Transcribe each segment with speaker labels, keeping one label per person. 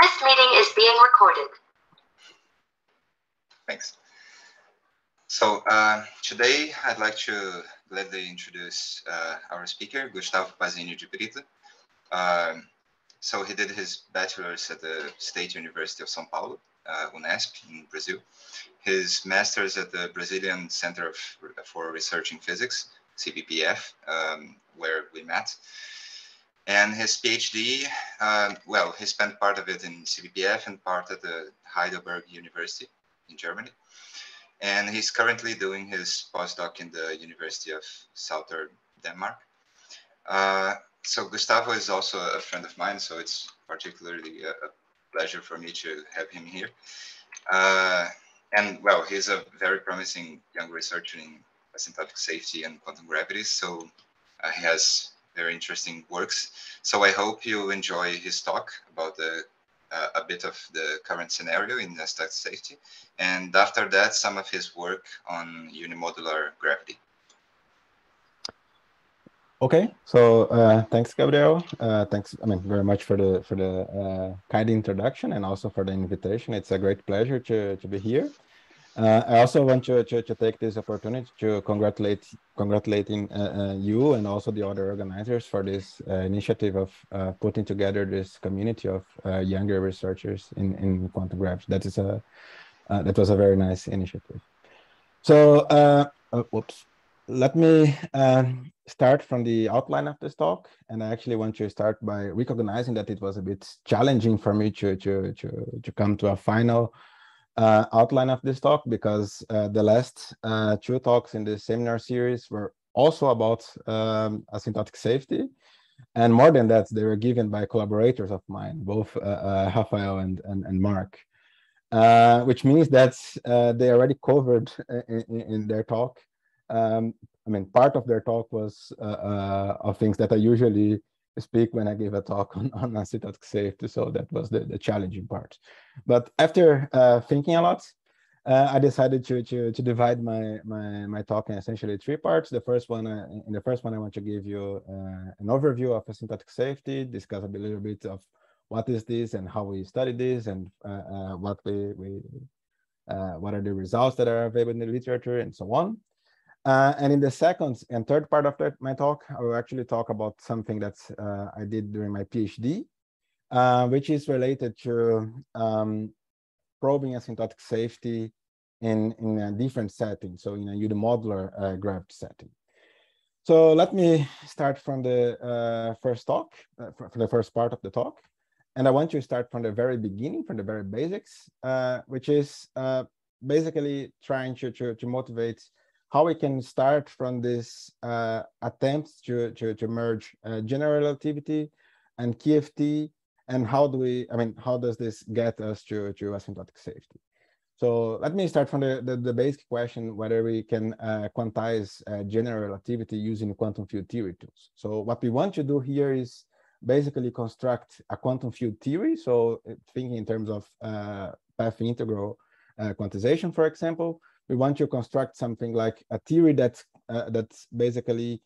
Speaker 1: This meeting is being recorded.
Speaker 2: Thanks. So today I'd like to gladly introduce our speaker, Gustavo Pazzini de Brito. So he did his bachelor's at the State University of São Paulo, Unesp in Brazil. His master's at the Brazilian Center for Research in Physics, CBPF, where we met. And his PhD, well, he spent part of it in CBPF and part at the Heidelberg University in Germany. And he's currently doing his postdoc in the University of Southern Denmark. So Gustavo is also a friend of mine, so it's particularly a pleasure for me to have him here. And well, he's a very promising young researcher in asymptotic safety and quantum gravity, so he has very interesting works. So I hope you enjoy his talk about a bit of the current scenario in asymptotic safety, and after that, some of his work on unimodular gravity.
Speaker 3: Okay, so thanks, Gabriel. Thanks, very much for the kind introduction and also for the invitation. It's a great pleasure to be here. I also want to take this opportunity to congratulating you and also the other organizers for this initiative of putting together this community of younger researchers in quantum gravity. That was a very nice initiative. So, whoops. Let me start from the outline of this talk, and I actually want to start by recognizing that it was a bit challenging for me to come to a final outline of this talk, because the last two talks in the seminar series were also about asymptotic safety, and more than that, they were given by collaborators of mine, both Rafael and Mark, which means that they already covered in their talk. Part of their talk was of things that I usually speak when I give a talk on asymptotic safety, so that was the challenging part. But after thinking a lot, I decided to divide my talk in essentially three parts. The first one, in the first one, I want to give you an overview of asymptotic safety, discuss a little bit of what is this and how we study this, and what are the results that are available in the literature, and so on. And in the second and third part of my talk, I will actually talk about something that I did during my PhD, which is related to probing asymptotic safety in a different setting, so in a unimodular gravity setting. So let me start from the first talk, from the first part of the talk. And I want to start from the very beginning, from the very basics, which is basically trying to motivate how we can start from this attempts to merge general relativity and QFT, and how does this get us to asymptotic safety? So let me start from the basic question, whether we can quantize general relativity using quantum field theory tools. So what we want to do here is basically construct a quantum field theory. So thinking in terms of path integral quantization, for example, we want to construct something like a theory that's basically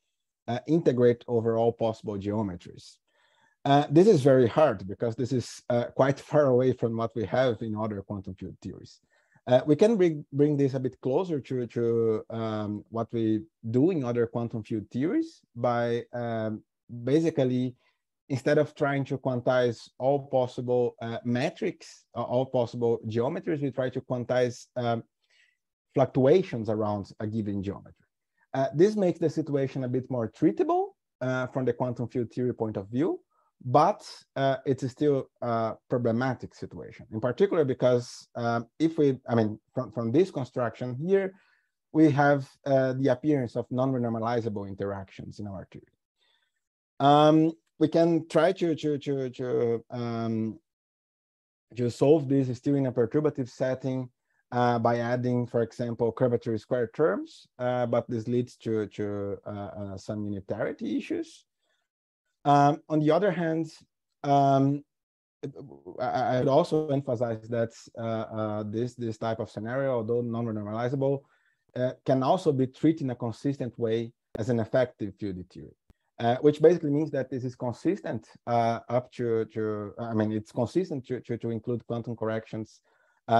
Speaker 3: integrate over all possible geometries. This is very hard because this is quite far away from what we have in other quantum field theories. We can bring this a bit closer to what we do in other quantum field theories by basically, instead of trying to quantize all possible metrics, all possible geometries, we try to quantize fluctuations around a given geometry. This makes the situation a bit more treatable from the quantum field theory point of view, but it's still a problematic situation, in particular because if we, from this construction here, we have the appearance of non-renormalizable interactions in our theory. We can try to solve this still in a perturbative setting by adding, for example, curvature square terms, but this leads to some unitarity issues. On the other hand, I would also emphasize that this type of scenario, although non-renormalizable, can also be treated in a consistent way as an effective field theory. which basically means that this is consistent up to I mean, it's consistent to include quantum corrections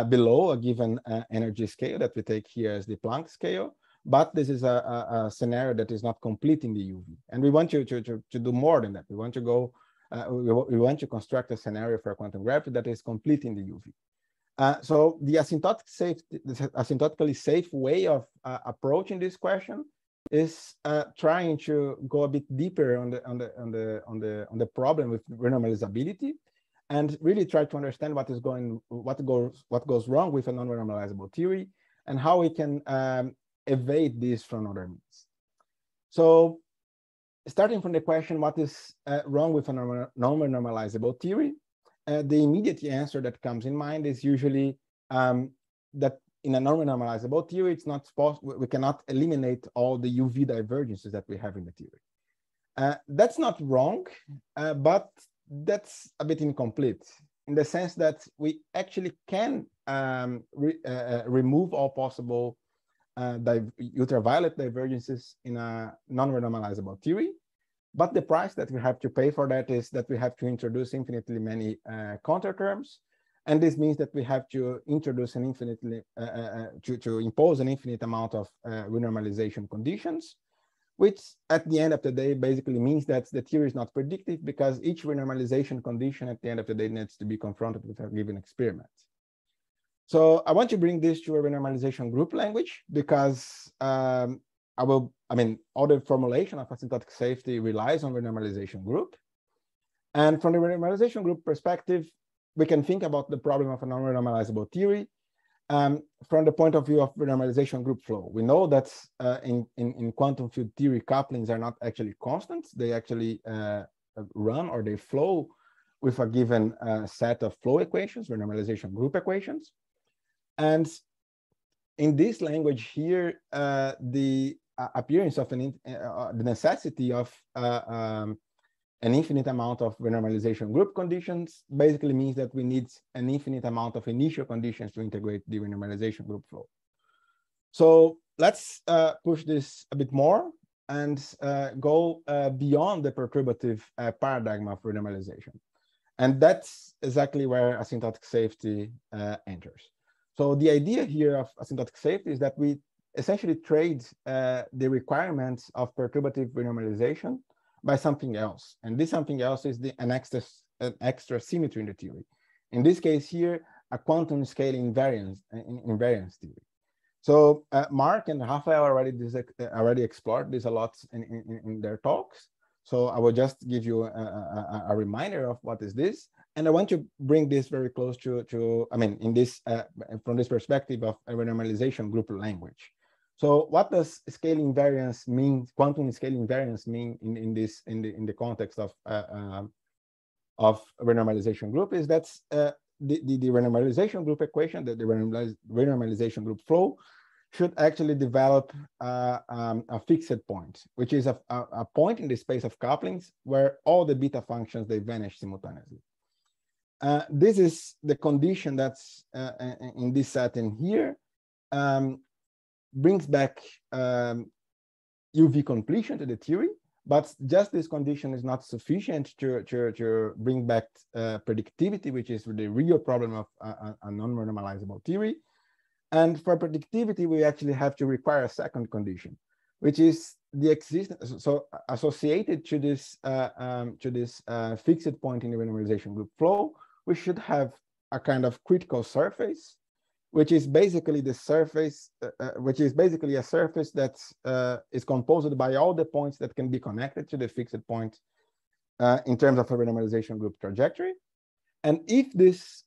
Speaker 3: below a given energy scale that we take here as the Planck scale. But this is a scenario that is not complete in the UV. And we want to do more than that. We want to go, we want to construct a scenario for quantum gravity that is complete in the UV. So the asymptotically safe way of approaching this question is trying to go a bit deeper on the problem with renormalizability, and really try to understand what goes wrong with a non-renormalizable theory, and how we can evade this from other means. So, starting from the question, what is wrong with a non-renormalizable theory? The immediate answer that comes in mind is usually that in a non-renormalizable theory, it's not possible, we cannot eliminate all the UV divergences that we have in the theory. That's not wrong, but that's a bit incomplete in the sense that we actually can remove all possible ultraviolet divergences in a non-renormalizable theory. But the price that we have to pay for that is that we have to introduce infinitely many counter terms. And this means that we have to introduce an infinitely, to impose an infinite amount of renormalization conditions, which at the end of the day basically means that the theory is not predictive, because each renormalization condition at the end of the day needs to be confronted with a given experiment. So I want to bring this to a renormalization group language, because all the formulation of asymptotic safety relies on renormalization group. And from the renormalization group perspective, we can think about the problem of a non-renormalizable theory from the point of view of renormalization group flow. We know that in quantum field theory, couplings are not actually constants. They actually run, or they flow with a given set of flow equations, renormalization group equations. And in this language here, the appearance of the necessity of an infinite amount of renormalization group conditions basically means that we need an infinite amount of initial conditions to integrate the renormalization group flow. So let's push this a bit more and go beyond the perturbative paradigm of renormalization. And that's exactly where asymptotic safety enters. So the idea here of asymptotic safety is that we essentially trade the requirements of perturbative renormalization by something else. And this something else is an extra symmetry in the theory. In this case here, a quantum scale invariance theory. So Mark and Rafael already explored this a lot in their talks. So I will just give you a reminder of what is this. And I want to bring this very close to in this, from this perspective of a renormalization group language. So what does scale invariance mean, quantum scale invariance mean in the context of renormalization group? Is that the renormalization group equation, the renormalization group flow, should actually develop a fixed point, which is a point in the space of couplings where all the beta functions, they vanish simultaneously. This is the condition that's in this setting here, brings back UV completion to the theory, but just this condition is not sufficient to bring back predictivity, which is the real problem of a non-renormalizable theory. And for predictivity, we actually have to require a second condition, which is the existence. So associated to this fixed point in the renormalization group flow, we should have a kind of critical surface, which is basically the surface, which is basically a surface that is composed by all the points that can be connected to the fixed point in terms of a renormalization group trajectory. And if this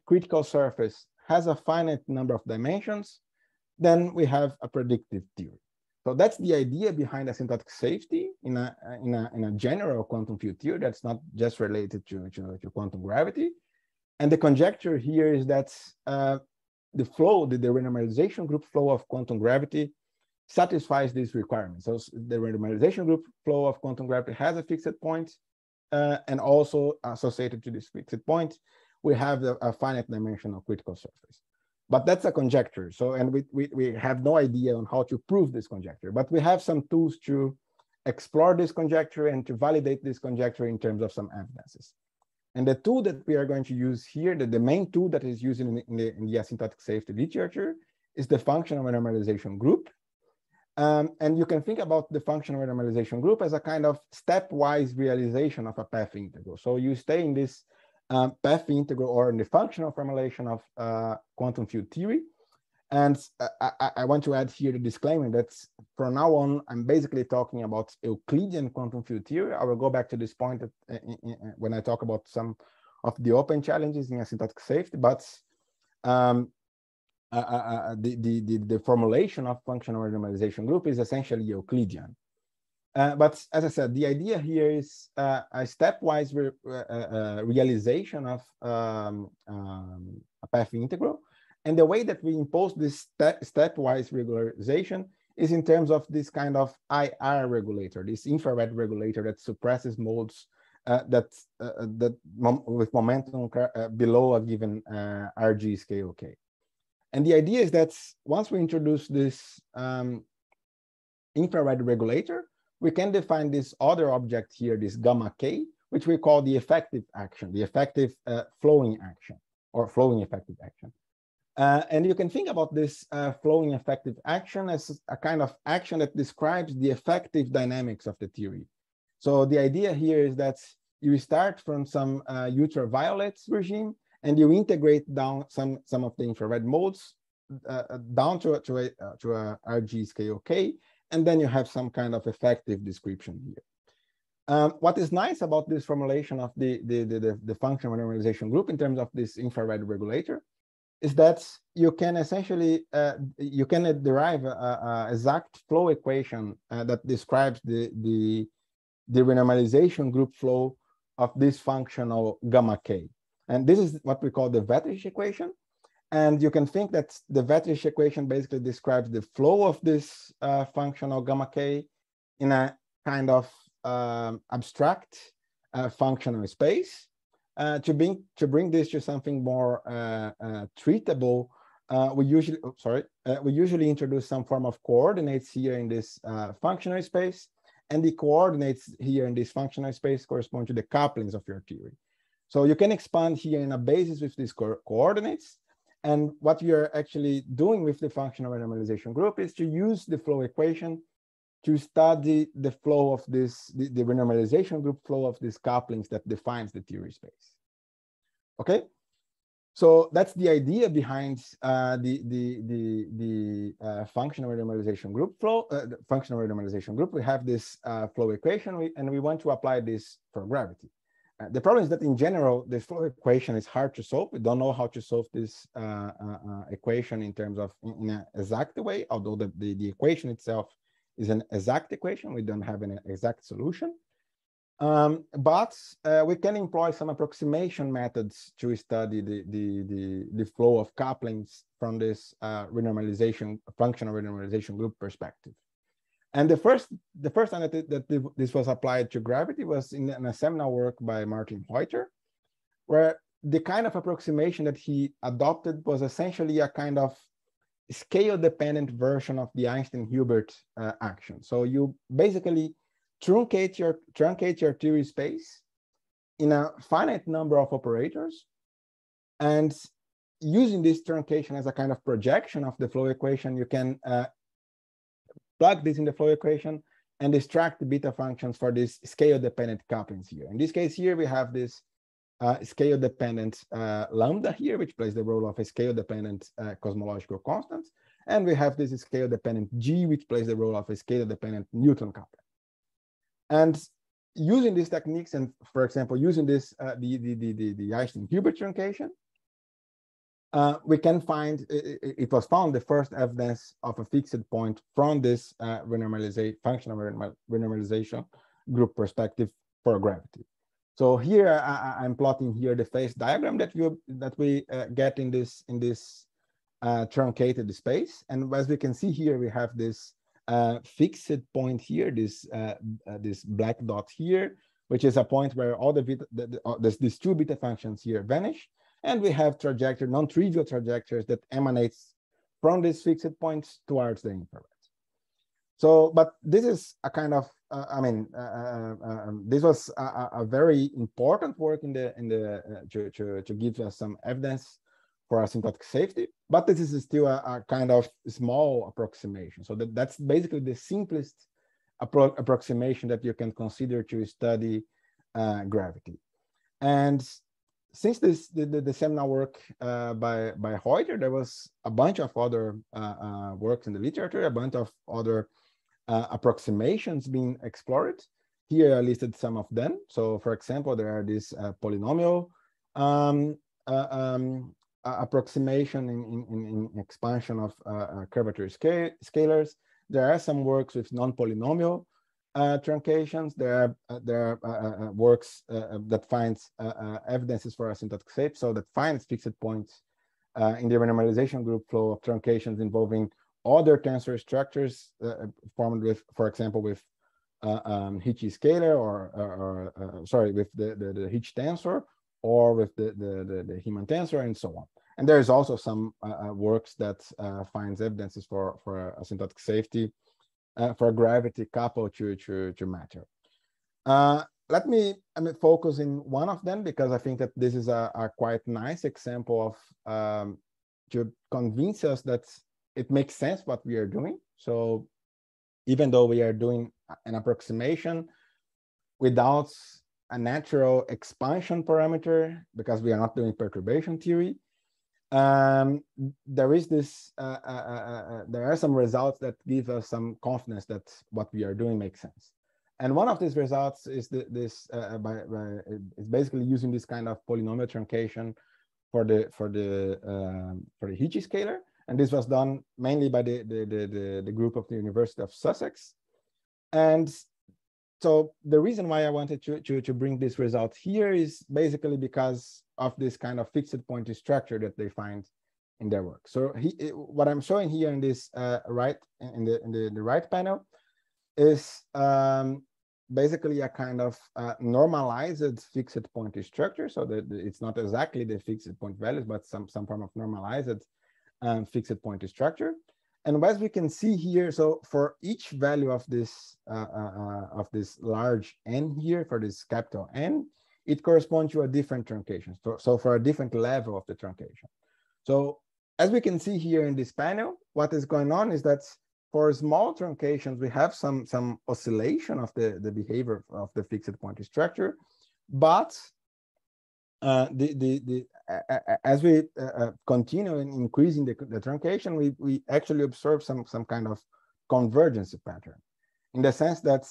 Speaker 3: critical surface has a finite number of dimensions, then we have a predictive theory. So that's the idea behind asymptotic safety in a general quantum field theory that's not just related to quantum gravity. And the conjecture here is that the flow, the renormalization group flow of quantum gravity satisfies these requirements. So the renormalization group flow of quantum gravity has a fixed point, and also associated to this fixed point, we have a finite dimensional critical surface. But that's a conjecture. So, and we have no idea on how to prove this conjecture, but we have some tools to explore this conjecture and to validate this conjecture in terms of some evidences. And the tool that we are going to use here, the main tool that is used in the asymptotic safety literature, is the functional renormalization group. And you can think about the functional renormalization group as a kind of stepwise realization of a path integral. So you stay in this path integral or in the functional formulation of quantum field theory. And I want to add here the disclaimer that from now on, I'm basically talking about Euclidean quantum field theory. I will go back to this point when I talk about some of the open challenges in asymptotic safety, but the formulation of functional renormalization group is essentially Euclidean. But as I said, the idea here is a stepwise realization of a path integral. And the way that we impose this stepwise regularization is in terms of this kind of IR regulator, this infrared regulator that suppresses modes with momentum below a given RG scale K. And the idea is that once we introduce this infrared regulator, we can define this other object here, this gamma K, which we call the effective action, the effective flowing action, or flowing effective action. And you can think about this flowing effective action as a kind of action that describes the effective dynamics of the theory. So the idea here is that you start from some ultraviolet regime and you integrate down some of the infrared modes down to a RG scale K, and then you have some kind of effective description here. What is nice about this formulation of the functional renormalization group in terms of this infrared regulator is that you can essentially you can derive a exact flow equation that describes the renormalization group flow of this functional gamma K. And this is what we call the Wetterich equation. And you can think that the Wetterich equation basically describes the flow of this functional gamma K in a kind of abstract functional space. To bring this to something more treatable, we usually introduce some form of coordinates here in this functional space, and the coordinates here in this functional space correspond to the couplings of your theory. So you can expand here in a basis with these coordinates, and what we are actually doing with the functional renormalization group is to use the flow equation to study the flow of this, the renormalization group flow of these couplings that defines the theory space. Okay, so that's the idea behind the functional renormalization group flow. The functional renormalization group. We have this flow equation, and we want to apply this for gravity. The problem is that in general, the flow equation is hard to solve. We don't know how to solve this equation in terms of in an exact way, although the equation itself is an exact equation. We don't have an exact solution. But we can employ some approximation methods to study the flow of couplings from this functional renormalization group perspective. And the first time that this was applied to gravity was in a seminal work by Martin Reuter, where the kind of approximation that he adopted was essentially a kind of scale-dependent version of the Einstein-Hilbert action. So you basically truncate your theory space in a finite number of operators, and using this truncation as a kind of projection of the flow equation, you can plug this in the flow equation and extract the beta functions for these scale-dependent couplings here. In this case here, we have this scale-dependent lambda here, which plays the role of a scale-dependent cosmological constant. And we have this scale-dependent G, which plays the role of a scale-dependent Newton coupling. And using these techniques, and for example, using this the Einstein-Hilbert truncation, we can find, it was found the first evidence of a fixed point from this functional renormalization group perspective for gravity. So here I'm plotting here the phase diagram that we get in this truncated space, and as we can see here, we have this fixed point here, this black dot here, which is a point where all these two beta functions here vanish, and we have non-trivial trajectories that emanates from these fixed points towards the infrared. So, but this is a kind of, this was a very important work in the to give us some evidence for asymptotic safety, but this is still a kind of small approximation. So that's basically the simplest approximation that you can consider to study gravity. And since the seminal work by Reuter, there was a bunch of other works in the literature, a bunch of other approximations being explored. Here I listed some of them. So for example, there are these polynomial approximation in expansion of curvature scalars. There are some works with non-polynomial truncations. There are works that finds evidences for asymptotic safety, so that finds fixed points in the renormalization group flow of truncations involving other tensor structures formed with, for example, with Hitch scalar or sorry, with the Hitch tensor, or with the Riemann tensor, and so on. And there's also some works that finds evidences for asymptotic safety for gravity coupled to matter. Let me focus in one of them, because I think that this is a quite nice example of to convince us that it makes sense what we are doing. So even though we are doing an approximation without a natural expansion parameter, because we are not doing perturbation theory, there is this, there are some results that give us some confidence that what we are doing makes sense. And one of these results is it's basically using this kind of polynomial truncation for the Hitch scalar. And this was done mainly by the group of the University of Sussex. And so the reason why I wanted to bring this result here is basically because of this kind of fixed point structure that they find in their work. So what I'm showing here in this right in the right panel is basically a kind of normalized fixed point structure. So that it's not exactly the fixed point values, but some form of normalized fixed point structure. And as we can see here, so for each value of this large n here, for this capital N, it corresponds to a different truncation. So for a different level of the truncation. So as we can see here in this panel, what is going on is that for small truncations, we have some oscillation of the behavior of the fixed point structure, but as we continue in increasing the truncation, we actually observe some kind of convergence pattern, in the sense that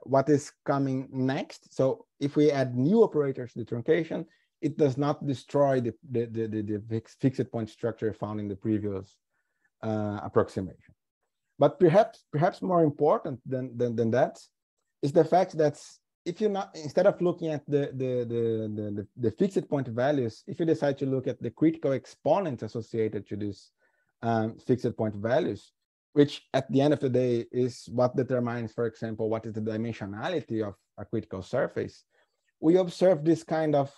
Speaker 3: what is coming next. So if we add new operators to the truncation, it does not destroy the fixed point structure found in the previous approximation. But perhaps more important than that is the fact that if you not, instead of looking at the fixed point values, if you decide to look at the critical exponents associated to these fixed point values, which at the end of the day is what determines, for example, what is the dimensionality of a critical surface, we observe this kind of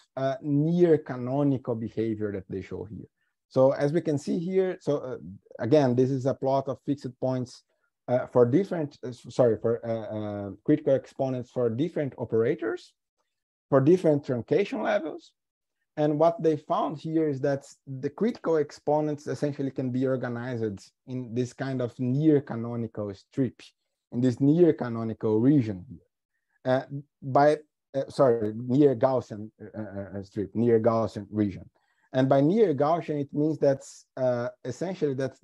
Speaker 3: near canonical behavior that they show here. So as we can see here, so again, this is a plot of fixed points for different, critical exponents for different operators, for different truncation levels. And what they found here is that the critical exponents essentially can be organized in this kind of near canonical strip, in this near canonical region here, near Gaussian strip, near Gaussian region. And by near Gaussian, it means that essentially that's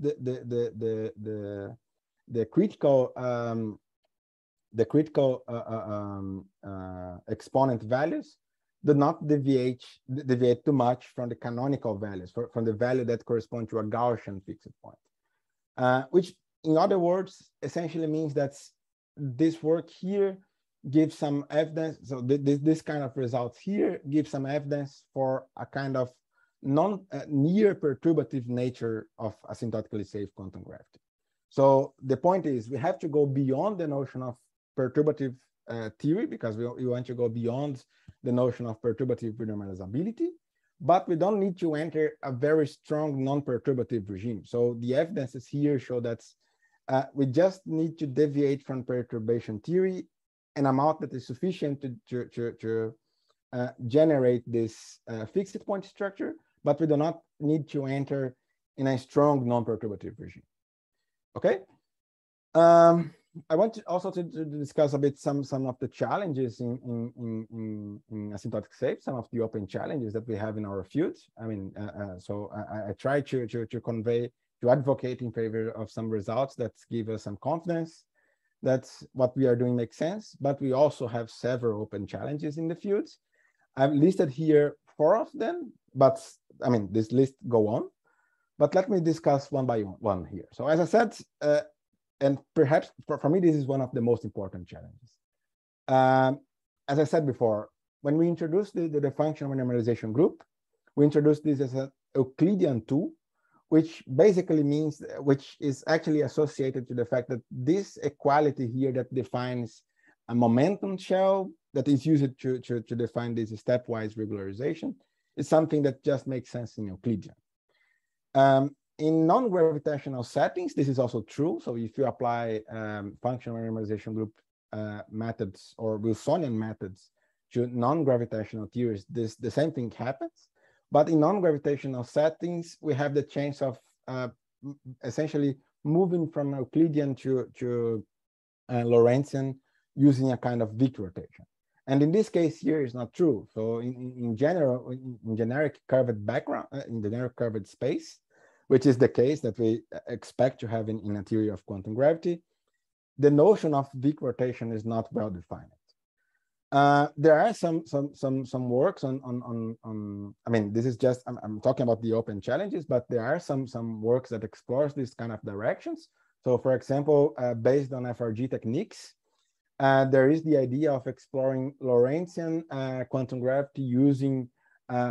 Speaker 3: the critical exponent values do not deviate too much from the canonical values, from the value that correspond to a Gaussian fixed point, which in other words essentially means that this work here gives some evidence. So this kind of results here give some evidence for a kind of near perturbative nature of asymptotically safe quantum gravity. So the point is, we have to go beyond the notion of perturbative theory, because we want to go beyond the notion of perturbative renormalizability, but we don't need to enter a very strong non-perturbative regime. So the evidences here show that we just need to deviate from perturbation theory an amount that is sufficient to generate this fixed point structure, but we do not need to enter in a strong non-perturbative regime. Okay. I want to also to discuss a bit some of the challenges in asymptotic safe, some of the open challenges that we have in our fields. I mean, so I try to convey, to advocate in favor of some results that give us some confidence that what we are doing makes sense, but we also have several open challenges in the fields. I've listed here 4 of them, but I mean, this list go on, but let me discuss one by one here. So as I said, and perhaps for me, this is one of the most important challenges. As I said before, when we introduced the functional normalization group, we introduced this as an Euclidean tool, which basically means, which is actually associated to the fact that this equality here that defines a momentum shell that is used to define this stepwise regularization is something that just makes sense in Euclidean. In non-gravitational settings, this is also true. So if you apply functional normalization group methods or Wilsonian methods to non-gravitational theories, the same thing happens. But in non-gravitational settings, we have the chance of essentially moving from Euclidean to Lorentzian using a kind of Wick rotation. And in this case here, it's not true. So in general, in generic curved background, in generic curved space, which is the case that we expect to have in a theory of quantum gravity, the notion of Wick rotation is not well defined. There are some works on I mean, this is just, I'm talking about the open challenges, but there are some works that explores this kind of directions. So for example, based on FRG techniques, there is the idea of exploring Lorentzian quantum gravity using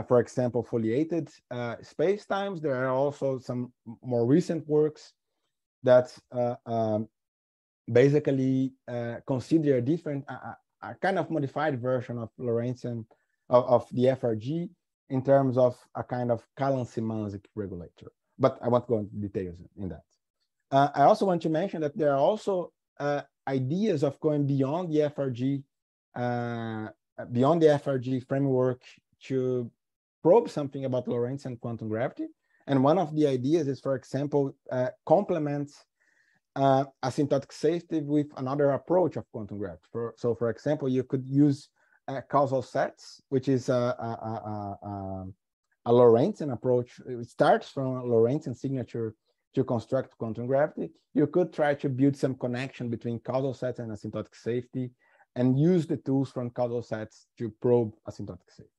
Speaker 3: for example, foliated spacetimes. There are also some more recent works that basically consider a different, a kind of modified version of Lorentzian, of the FRG in terms of a kind of Kalan-Szymanczyk regulator. But I won't go into details in that. I also want to mention that there are also ideas of going beyond the FRG framework to probe something about Lorentzian quantum gravity. And one of the ideas is, for example, complement asymptotic safety with another approach of quantum gravity. So for example, you could use causal sets, which is a Lorentzian approach. It starts from a Lorentzian signature to construct quantum gravity. You could try to build some connection between causal sets and asymptotic safety and use the tools from causal sets to probe asymptotic safety.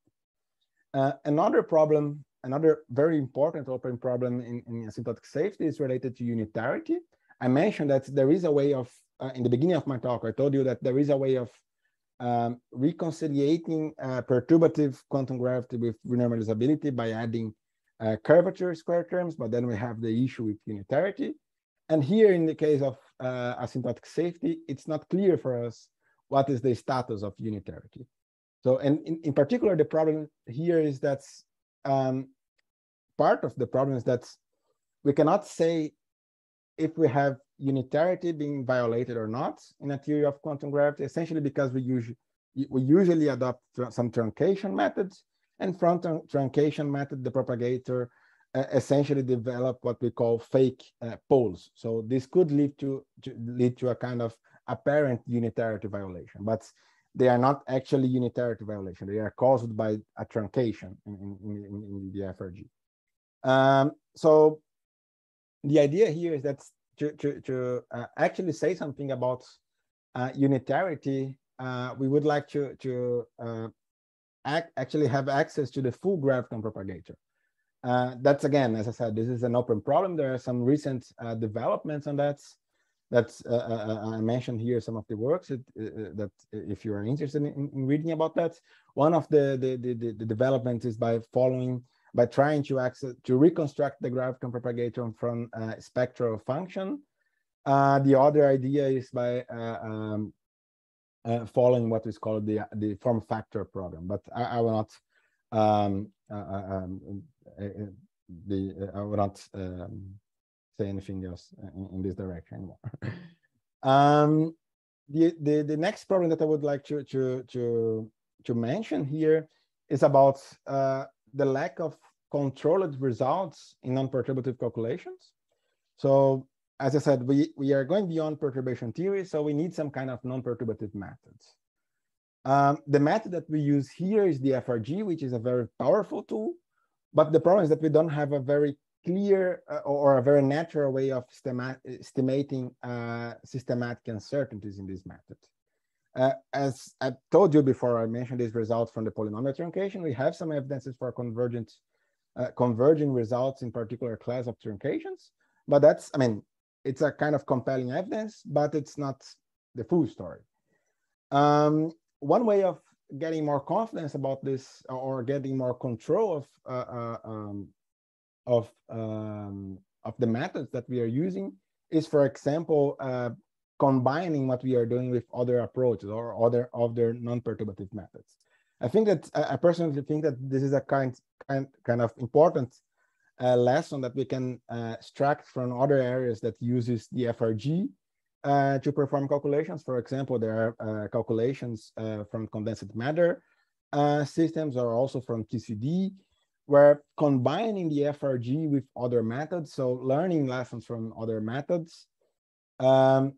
Speaker 3: Another problem, another very important open problem in asymptotic safety is related to unitarity. I mentioned that there is a way of, in the beginning of my talk, I told you that there is a way of reconciliating perturbative quantum gravity with renormalizability by adding curvature square terms, but then we have the issue with unitarity. And here in the case of asymptotic safety, it's not clear for us what is the status of unitarity. So, and in particular, the problem here is that part of the problem is that we cannot say if we have unitarity being violated or not in a theory of quantum gravity, essentially because we usually adopt some truncation methods, and from truncation method, the propagator essentially develop what we call fake poles. So this could lead to a kind of apparent unitarity violation, but they are not actually unitarity violation. They are caused by a truncation in the FRG. So the idea here is that to actually say something about unitarity, we would like to actually have access to the full graviton propagator. That's, again, as I said, this is an open problem. There are some recent developments on that. I mentioned here some of the works that if you are interested in reading about that. One of the developments is by trying to reconstruct the graviton propagator from spectral function. The other idea is by following what is called the form factor program, but I will not say anything else in this direction anymore. The next problem that I would like to mention here is about the lack of controlled results in non-perturbative calculations. So as I said, we are going beyond perturbation theory, so we need some kind of non-perturbative methods. The method that we use here is the FRG, which is a very powerful tool, but the problem is that we don't have a very clear or a very natural way of estimating systematic uncertainties in this method. As I told you before, I mentioned these results from the polynomial truncation. We have some evidences for converging results in particular class of truncations, but that's, I mean, it's a kind of compelling evidence, but it's not the full story. One way of getting more confidence about this or getting more control of the methods that we are using is, for example, combining what we are doing with other approaches or other non-perturbative methods. I think that I personally think that this is a kind of important lesson that we can extract from other areas that uses the FRG to perform calculations. For example, there are calculations from condensed matter systems or also from TCD, where combining the FRG with other methods, so learning lessons from other methods, I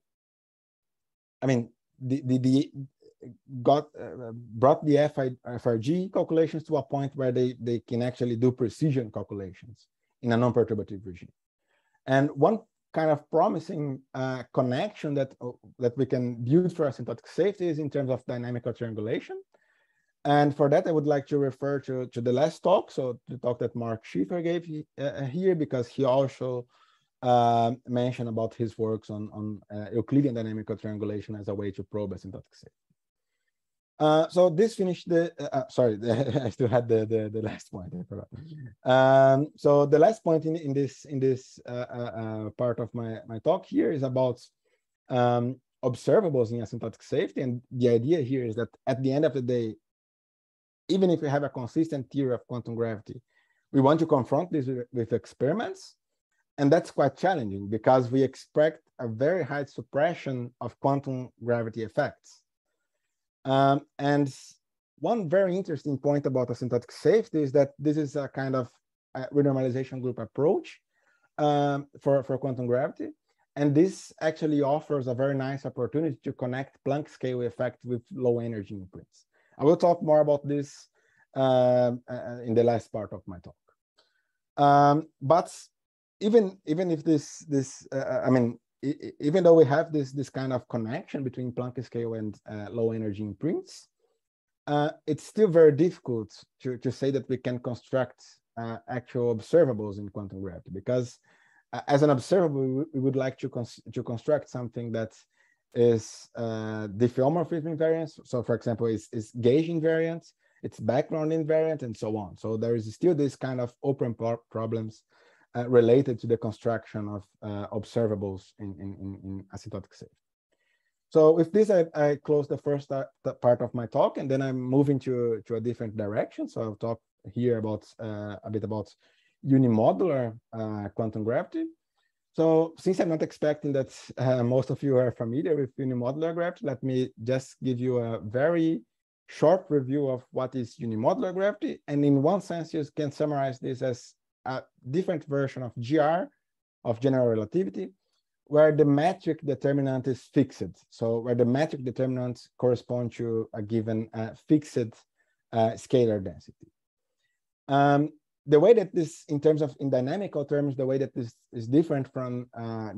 Speaker 3: mean, brought the FRG calculations to a point where they can actually do precision calculations in a non-perturbative regime. And one kind of promising connection that we can build for asymptotic safety is in terms of dynamical triangulation. And for that, I would like to refer to the last talk, so the talk that Mark Schiffer gave here, because he also mentioned about his works on Euclidean dynamical triangulation as a way to probe asymptotic safety. So this finished the, sorry, I still had the last point, I forgot. So the last point in this part of my talk here is about observables in asymptotic safety. And the idea here is that at the end of the day, even if we have a consistent theory of quantum gravity, we want to confront this with experiments. And that's quite challenging because we expect a very high suppression of quantum gravity effects. And one very interesting point about asymptotic safety is that this is a kind of renormalization group approach for quantum gravity. And this actually offers a very nice opportunity to connect Planck scale effect with low energy imprints. I will talk more about this in the last part of my talk. But even if I mean, even though we have this kind of connection between Planck scale and low energy imprints, it's still very difficult to say that we can construct actual observables in quantum gravity, because as an observable, we would like to construct something that is diffeomorphism invariance. So for example, it's gauge invariant, it's background invariant, and so on. So there is still this kind of open problems related to the construction of observables in asymptotic safety. So with this, I close the first part of my talk, and then I'm moving to a different direction. So I'll talk here about a bit about unimodular quantum gravity. So since I'm not expecting that most of you are familiar with unimodular gravity, let me just give you a very short review of what is unimodular gravity. And in one sense, you can summarize this as a different version of GR, of general relativity, where the metric determinant is fixed. So where the metric determinants correspond to a given fixed scalar density. The way that this, in dynamical terms, the way that this is different from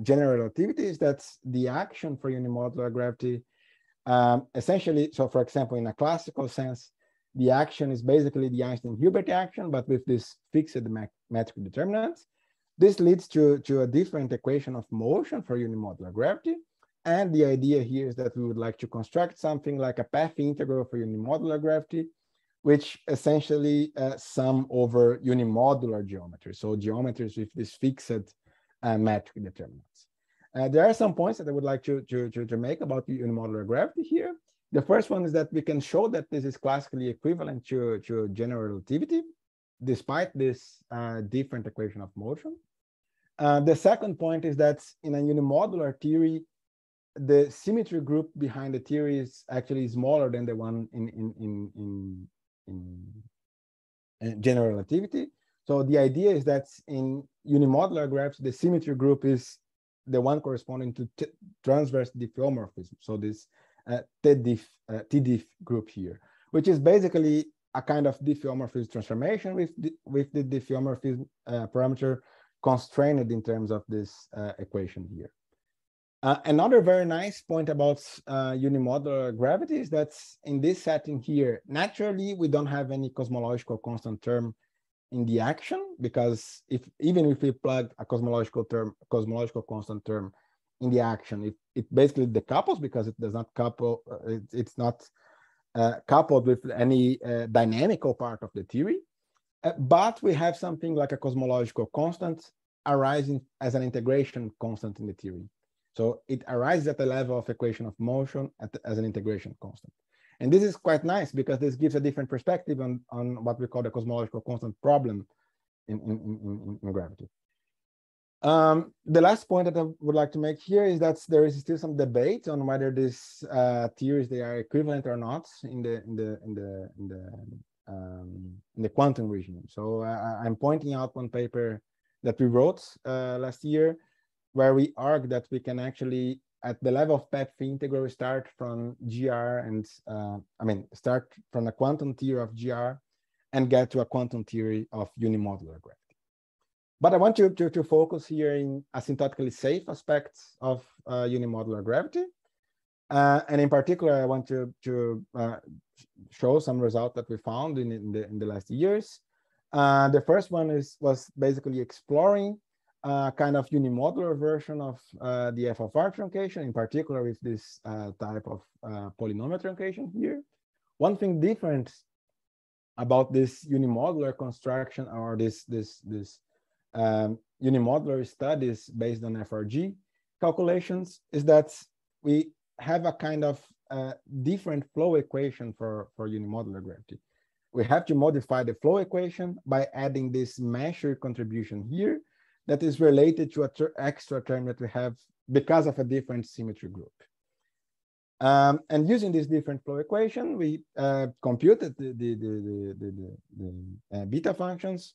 Speaker 3: general relativity is that the action for unimodular gravity, essentially, so for example, in a classical sense, the action is basically the Einstein-Hilbert action, but with this fixed metric determinant. This leads to a different equation of motion for unimodular gravity. And the idea here is that we would like to construct something like a path integral for unimodular gravity, which essentially sum over unimodular geometry. So geometries with this fixed metric determinants. There are some points that I would like to make about unimodular gravity here. The first one is that we can show that this is classically equivalent to general relativity, despite this different equation of motion. The second point is that in a unimodular theory, the symmetry group behind the theory is actually smaller than the one in general relativity. So the idea is that in unimodular graphs, the symmetry group is the one corresponding to transverse diffeomorphism. So this TDIF group here, which is basically a kind of diffeomorphism transformation with the diffeomorphism parameter constrained in terms of this equation here. Another very nice point about unimodular gravity is that in this setting here, naturally, we don't have any cosmological constant term in the action, because even if we plug a cosmological constant term in the action, it basically decouples because it does not couple, it's not coupled with any dynamical part of the theory. But we have something like a cosmological constant arising as an integration constant in the theory. So it arises at the level of equation of motion as an integration constant. And this is quite nice because this gives a different perspective on what we call the cosmological constant problem in gravity. The last point that I would like to make here is that there is still some debate on whether these theories, they are equivalent or not in the quantum regime. So I'm pointing out one paper that we wrote last year, where we argue that we can actually, at the level of PEP integral, start from GR and, start from a quantum theory of GR and get to a quantum theory of unimodular gravity. But I want you to focus here in asymptotically safe aspects of unimodular gravity. And in particular, I want to show some results that we found in the last years. The first one was basically exploring kind of unimodular version of the f of r truncation, in particular with this type of polynomial truncation here. One thing different about this unimodular construction or this unimodular studies based on FRG calculations is that we have a kind of different flow equation for unimodular gravity. We have to modify the flow equation by adding this measure contribution here that is related to an extra term that we have because of a different symmetry group. And using this different flow equation, we computed the beta functions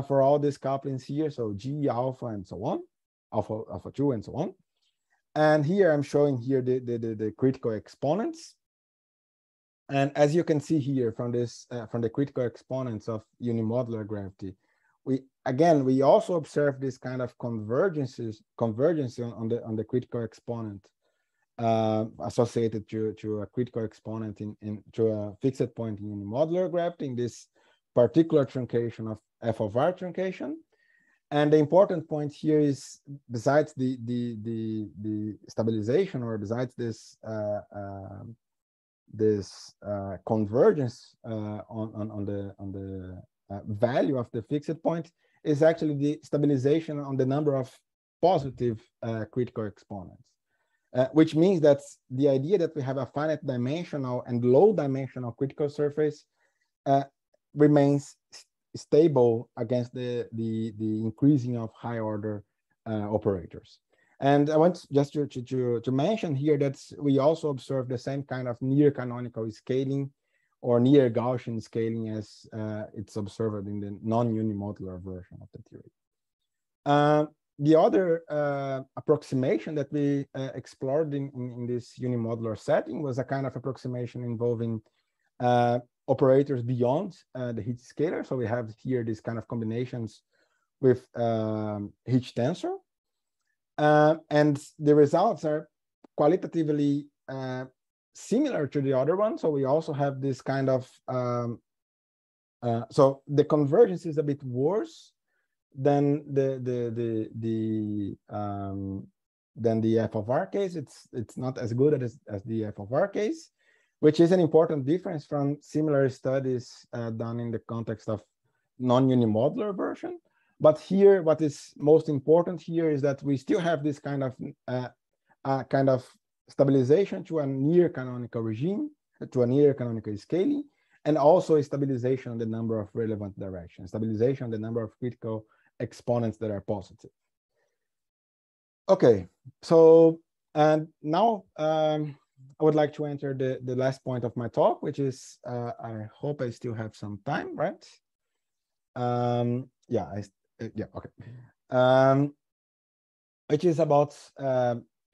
Speaker 3: for all these couplings here. So G, alpha, and so on, alpha 2, and so on. And here I'm showing here the critical exponents. And as you can see here from this, from the critical exponents of unimodular gravity, we also observe this kind of convergence on the critical exponent associated to a critical exponent to a fixed point in unimodular gravity in this particular truncation of f of r truncation. And the important point here is, besides the stabilization, or besides this convergence on the value of the fixed point, is actually the stabilization on the number of positive critical exponents, which means that the idea that we have a finite dimensional and low dimensional critical surface remains stable against the increasing of high order operators. And I want just to mention here that we also observe the same kind of near canonical scaling or near Gaussian scaling as it's observed in the non-unimodular version of the theory. The other approximation that we explored in this unimodular setting was a kind of approximation involving operators beyond the H scalar. So we have here this kind of combinations with H tensor. And the results are qualitatively similar to the other one. So we also have this kind of, so the convergence is a bit worse than the f of r case. It's not as good as the f of r case, which is an important difference from similar studies done in the context of non-unimodular version. But here, what is most important here is that we still have this kind of stabilization to a near canonical regime, to a near canonical scaling, and also a stabilization on the number of relevant directions, stabilization on the number of critical exponents that are positive. Okay, so and now I would like to enter the last point of my talk, which is I hope I still have some time, right? Yeah, yeah, okay. Which is about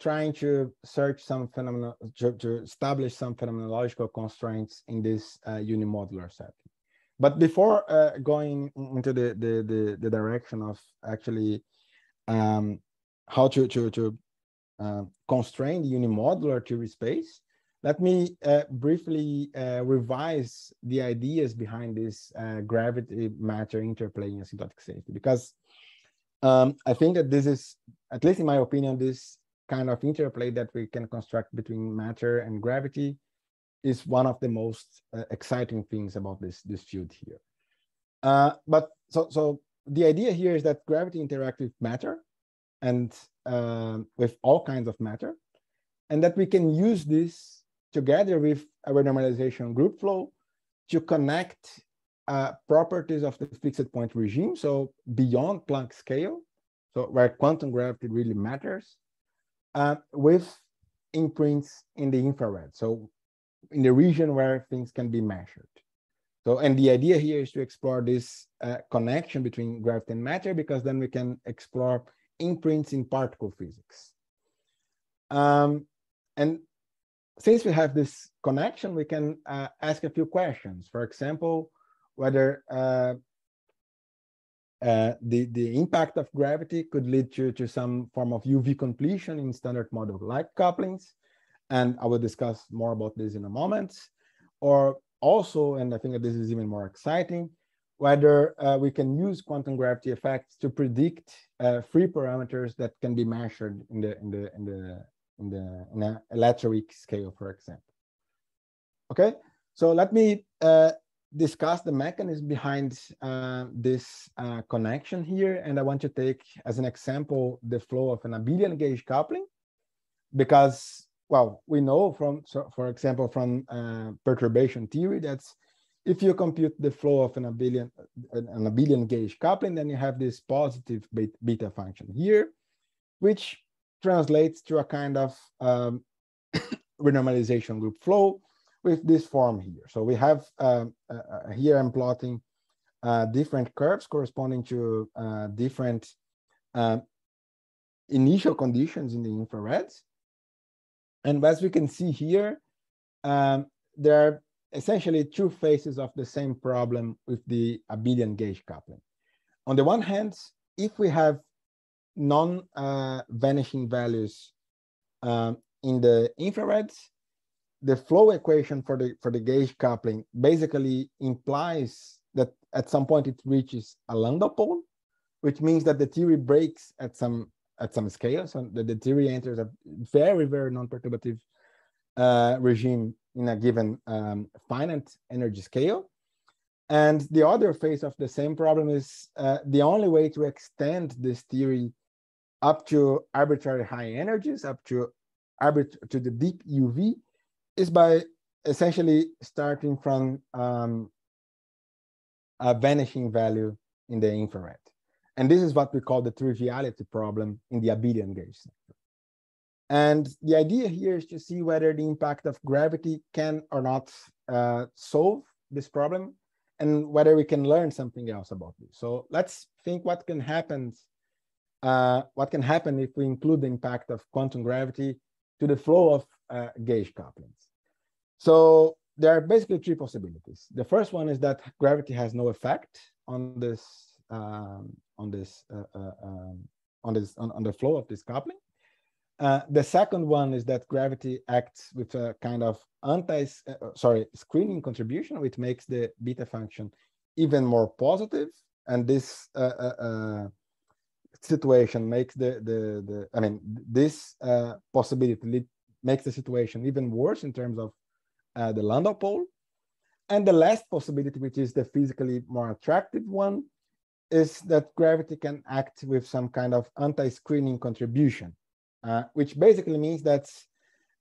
Speaker 3: trying to search some phenomena, to establish some phenomenological constraints in this unimodular setting. But before going into the direction of actually how to constrain the unimodular theory space, let me briefly revise the ideas behind this gravity-matter interplay in asymptotic safety, because I think that this is, at least in my opinion, this kind of interplay that we can construct between matter and gravity is one of the most exciting things about this field here. But so the idea here is that gravity interacts with matter and with all kinds of matter, and that we can use this together with our normalization group flow to connect properties of the fixed point regime, so beyond Planck scale, so where quantum gravity really matters, with imprints in the infrared, so in the region where things can be measured. So, and the idea here is to explore this connection between gravity and matter, because then we can explore imprints in particle physics. And since we have this connection, we can ask a few questions. For example, whether the impact of gravity could lead to some form of UV completion in standard model light couplings. And I will discuss more about this in a moment. Or also, and I think that this is even more exciting, whether we can use quantum gravity effects to predict free parameters that can be measured in an electroweak scale, for example. Okay, so let me discuss the mechanism behind this connection here. And I want to take as an example the flow of an abelian gauge coupling, because, well, we know from, so for example, from perturbation theory, that's if you compute the flow of an abelian gauge coupling, then you have this positive beta function here, which translates to a kind of renormalization group flow with this form here. So we have here I'm plotting different curves corresponding to different initial conditions in the infrareds. And as we can see here, there are essentially two faces of the same problem with the abelian gauge coupling. On the one hand, if we have non-vanishing values in the infrareds, the flow equation for the gauge coupling basically implies that at some point it reaches a Landau pole, which means that the theory breaks at some scale. So the theory enters a very, very non-perturbative regime in a given finite energy scale. And the other phase of the same problem is the only way to extend this theory up to arbitrary high energies, up to the deep UV, is by essentially starting from a vanishing value in the infrared. And this is what we call the triviality problem in the abelian gauge sector. And the idea here is to see whether the impact of gravity can or not solve this problem, and whether we can learn something else about this. So let's think what can happen if we include the impact of quantum gravity to the flow of gauge couplings. So there are basically three possibilities. The first one is that gravity has no effect on the flow of this coupling. The second one is that gravity acts with a kind of screening contribution, which makes the beta function even more positive. And this situation makes this possibility makes the situation even worse in terms of the Landau pole. And the last possibility, which is the physically more attractive one, is that gravity can act with some kind of anti-screening contribution, which basically means that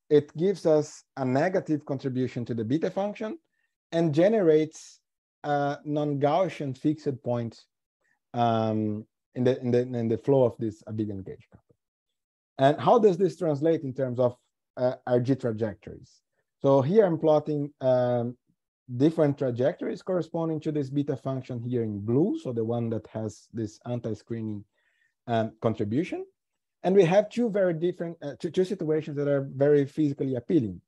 Speaker 3: it gives us a negative contribution to the beta function and generates a non-Gaussian fixed point in the flow of this abelian gauge coupling. And how does this translate in terms of RG trajectories? So here I'm plotting different trajectories corresponding to this beta function here in blue, so the one that has this anti-screening contribution. And we have two very different, two situations that are very physically appealing.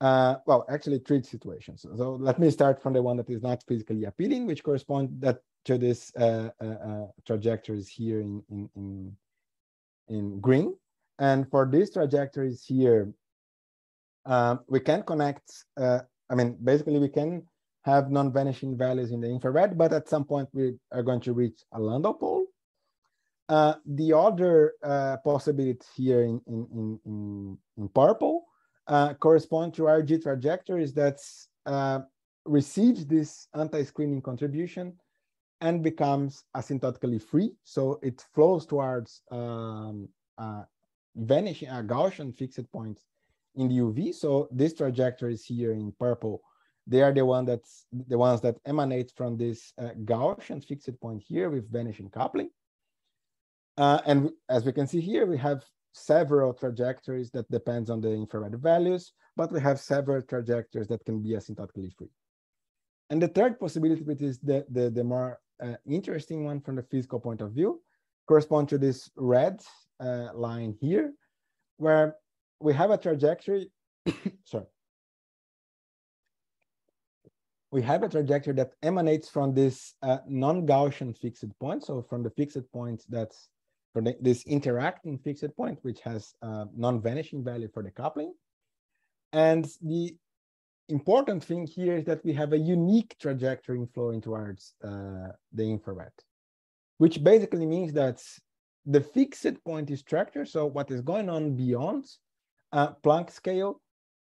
Speaker 3: Well, actually 3 situations. So let me start from the one that is not physically appealing, which corresponds to this trajectories here in green. And for these trajectories here, we can connect, I mean, basically we can have non-vanishing values in the infrared, but at some point we are going to reach a Landau pole. The other possibility here in purple correspond to RG trajectories that receives this anti-screening contribution and becomes asymptotically free. So it flows towards vanishing Gaussian fixed points in the UV. So these trajectories here in purple, they are the ones that emanate from this Gaussian fixed point here with vanishing coupling. And as we can see here, we have several trajectories that depends on the infrared values, but we have several trajectories that can be asymptotically free. And the third possibility, which is the more interesting one from the physical point of view, correspond to this red line here, where we have a trajectory, sorry. We have a trajectory that emanates from this non-Gaussian fixed point. So from the fixed point that's for this interacting fixed point, which has non-vanishing value for the coupling. And the important thing here is that we have a unique trajectory flowing towards the infrared, which basically means that the fixed point structure, so what is going on beyond Planck scale,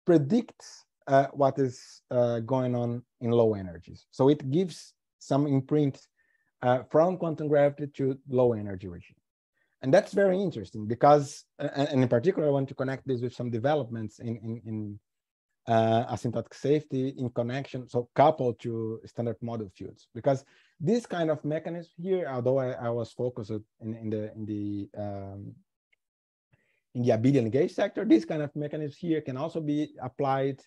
Speaker 3: predicts what is going on in low energies. So it gives some imprint from quantum gravity to low energy regime. And that's very interesting because, and in particular, I want to connect this with some developments in asymptotic safety in connection, so coupled to standard model fields. Because this kind of mechanism here, although I was focused in the abelian gauge sector, this kind of mechanism here can also be applied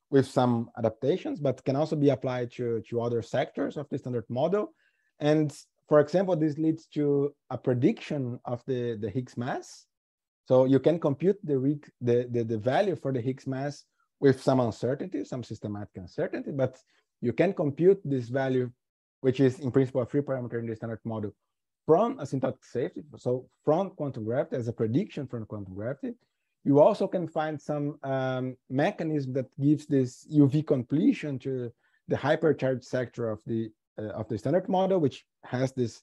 Speaker 3: with some adaptations, but can also be applied to other sectors of the standard model. And for example, this leads to a prediction of the Higgs mass. So you can compute the value for the Higgs mass with some uncertainty, some systematic uncertainty, but you can compute this value, which is in principle a free parameter in the standard model, from asymptotic safety. So from quantum gravity as a prediction from quantum gravity. You also can find some mechanism that gives this UV completion to the hypercharged sector of the standard model, which has this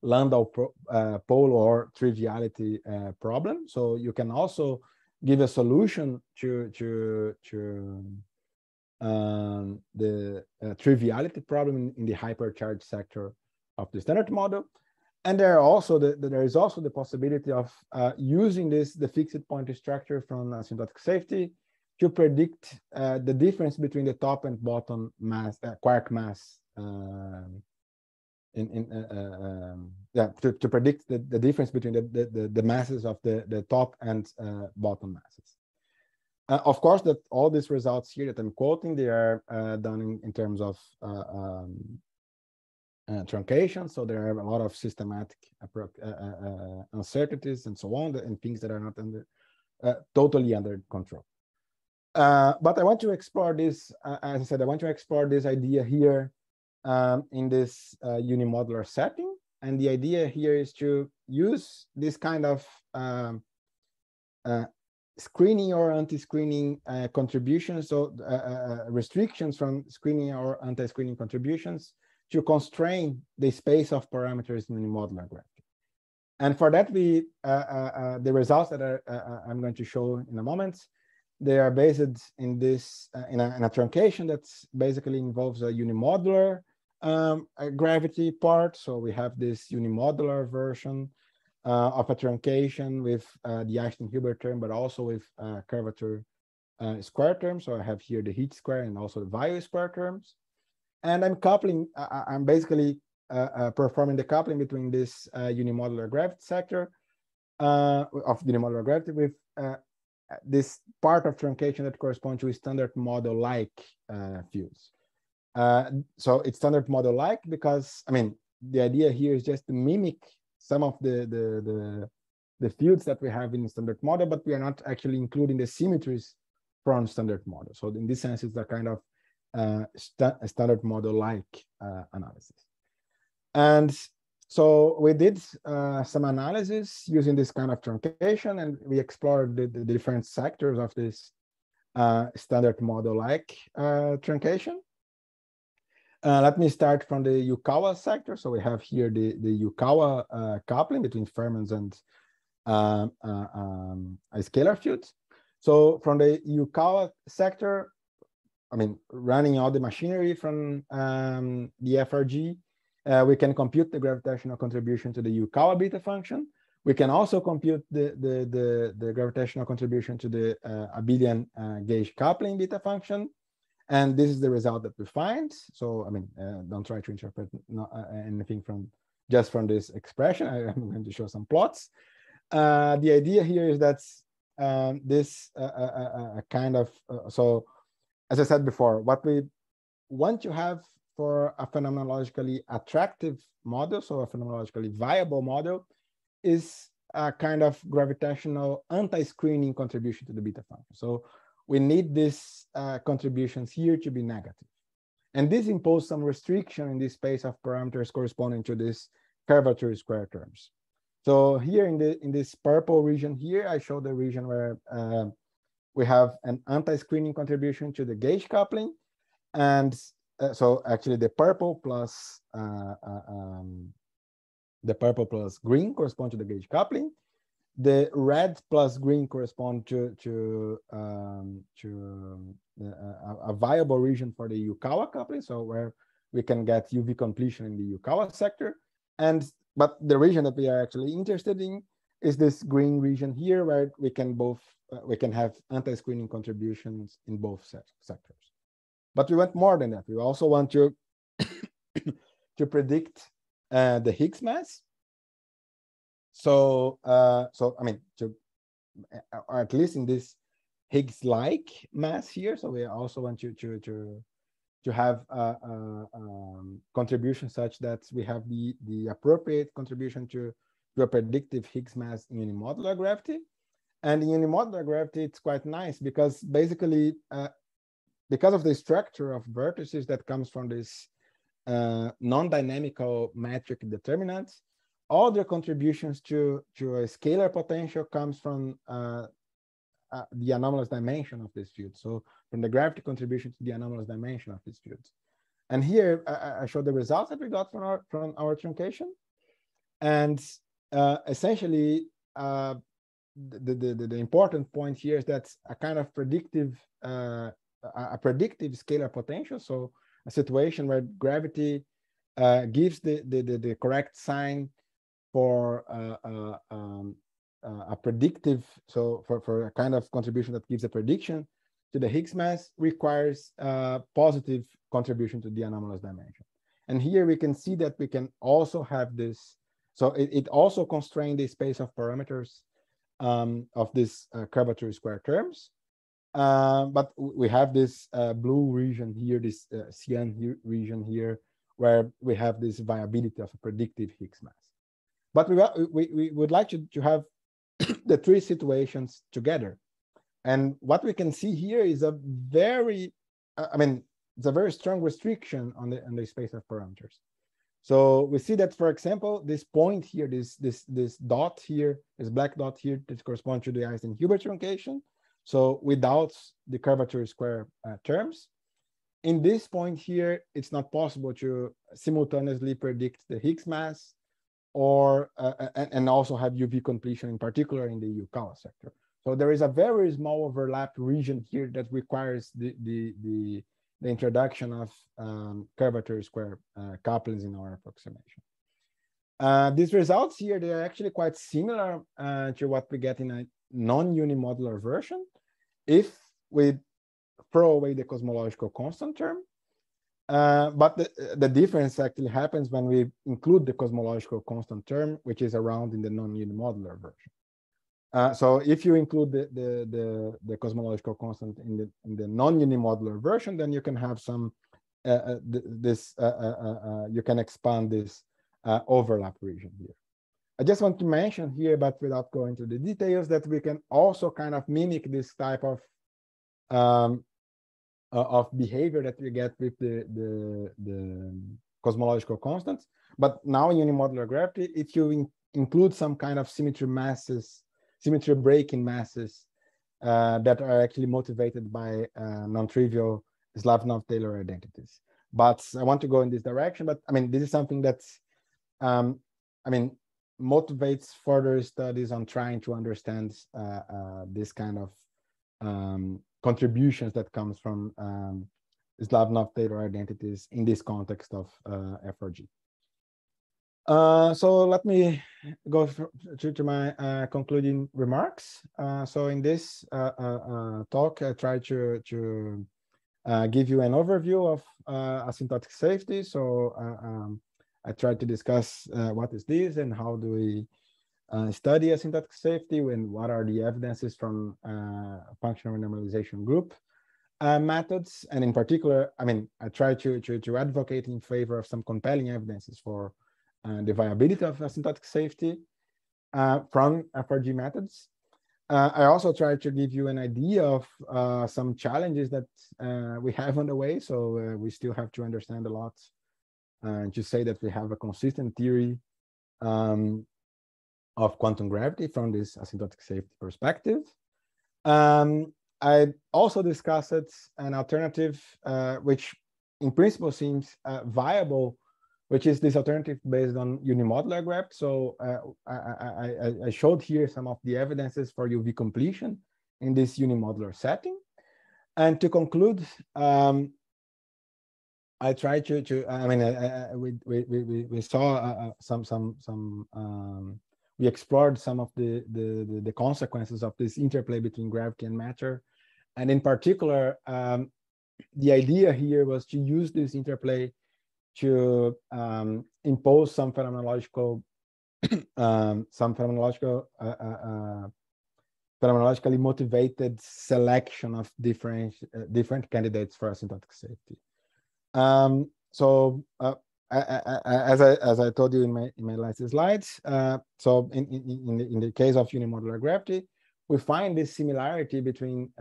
Speaker 3: Landau pole or triviality problem. So you can also give a solution to the triviality problem in the hypercharged sector of the standard model. And there is also the possibility of using the fixed point structure from asymptotic safety to predict the difference between the top and bottom mass, quark mass, to predict the difference between the masses of the top and bottom masses. Of course, that all these results here that I'm quoting, they are done in terms of truncation. So there are a lot of systematic uncertainties and so on, and things that are not totally under control. But I want to explore this, as I said, I want to explore this idea here in this unimodular setting. And the idea here is to use this kind of screening or anti-screening contributions, so restrictions from screening or anti-screening contributions to constrain the space of parameters in unimodular gravity. And for that, the results that I'm going to show in a moment, they are based in this in a truncation that basically involves a unimodular gravity part. So we have this unimodular version of a truncation with the Einstein-Hilbert term, but also with curvature square terms. So I have here the heat square and also the value square terms. And I'm coupling, I'm basically performing the coupling between this unimodular gravity sector of the unimodular gravity with this part of truncation that corresponds to a standard model-like fields. So it's standard model-like because, I mean, the idea here is just to mimic some of the fields that we have in standard model, but we are not actually including the symmetries from standard model. So in this sense, it's a kind of standard model-like analysis. And so we did some analysis using this kind of truncation, and we explored the different sectors of this standard model-like truncation. Let me start from the Yukawa sector. So we have here the Yukawa coupling between fermions and a scalar field. So from the Yukawa sector, I mean, running all the machinery from the FRG, we can compute the gravitational contribution to the Yukawa beta function. We can also compute the gravitational contribution to the abelian gauge coupling beta function. And this is the result that we find. So, I mean, don't try to interpret anything just from this expression. I'm going to show some plots. The idea here is that this kind of, so as I said before, what we want to have for a phenomenologically attractive model, so a phenomenologically viable model, is a kind of gravitational anti-screening contribution to the beta function. So we need these contributions here to be negative. And this imposes some restriction in this space of parameters corresponding to this curvature square terms. So here in this purple region here, I show the region where we have an anti-screening contribution to the gauge coupling. And so actually the purple plus green correspond to the gauge coupling. The red plus green correspond to a viable region for the Yukawa coupling, so where we can get UV completion in the Yukawa sector. But the region that we are actually interested in is this green region here, where we can have anti-screening contributions in both sectors. But we want more than that. We also want to predict the Higgs mass. So, I mean, or at least in this Higgs-like mass here. So we also want to have contribution such that we have the appropriate contribution to a predictive Higgs mass in unimodular gravity. And in unimodular gravity, it's quite nice because basically, because of the structure of vertices that comes from this non-dynamical metric determinants, all their contributions to a scalar potential comes from the anomalous dimension of this field. So from the gravity contribution to the anomalous dimension of this field. And here I show the results that we got from our truncation. And essentially, the important point here is that a kind of predictive scalar potential. So a situation where gravity gives the correct sign for a predictive, so for a kind of contribution that gives a prediction to the Higgs mass requires a positive contribution to the anomalous dimension. And here we can see that we can also have this, so it also constrains the space of parameters of this curvature square terms. But we have this blue region here, this cyan region here, where we have this viability of a predictive Higgs mass. But we would like to have the three situations together. And what we can see here is a very, it's a very strong restriction on the space of parameters. So we see that, for example, this point here, this dot here, this black dot here, that corresponds to the Einstein-Hilbert truncation. So without the curvature square terms. In this point here, it's not possible to simultaneously predict the Higgs mass or and also have UV completion, in particular in the Yukawa sector. So there is a very small overlapped region here that requires the introduction of curvature square couplings in our approximation. These results here, they are actually quite similar to what we get in a non-unimodular version if we throw away the cosmological constant term. But the difference actually happens when we include the cosmological constant term, which is around in the non-unimodular version. So if you include the cosmological constant in the non-unimodular version, then you can have some you can expand this overlap region here. I just want to mention here, but without going to the details, that we can also kind of mimic this type of behavior that we get with the cosmological constants. But now in unimodular gravity, if you include some kind of symmetry breaking masses that are actually motivated by non-trivial Slavnov-Taylor identities. But I want to go in this direction, but I mean, this is something that's, I mean, motivates further studies on trying to understand this kind of contributions that comes from Slavnov-Taylor identities in this context of FRG. So let me go to my concluding remarks. So in this talk, I try to give you an overview of asymptotic safety. So I tried to discuss what is this and how do we study asymptotic safety and what are the evidences from functional normalization group methods. And in particular, I mean, I try to advocate in favor of some compelling evidences for the viability of asymptotic safety from FRG methods. I also try to give you an idea of some challenges that we have on the way. So we still have to understand a lot and to say that we have a consistent theory of quantum gravity from this asymptotic safety perspective. I also discussed an alternative which in principle seems viable, which is this alternative based on unimodular gravity. So I showed here some of the evidences for UV completion in this unimodular setting. And to conclude, I tried to I mean, we saw we explored some of the consequences of this interplay between gravity and matter. And in particular, the idea here was to use this interplay to impose some phenomenologically motivated selection of different candidates for asymptotic safety. So as I told you in my last slides, so in the case of unimodular gravity, we find this similarity between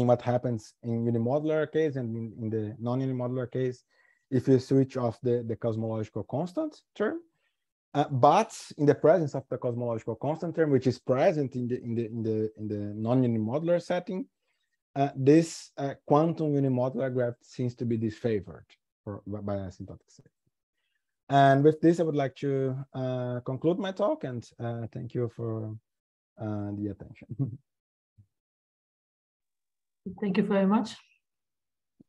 Speaker 3: what happens in unimodular case and in the non-unimodular case if you switch off the cosmological constant term. But in the presence of the cosmological constant term, which is present in the non-unimodular setting, this quantum unimodular gravity seems to be disfavored by asymptotic safety. And with this, I would like to conclude my talk, and thank you for the attention.
Speaker 4: Thank you very much.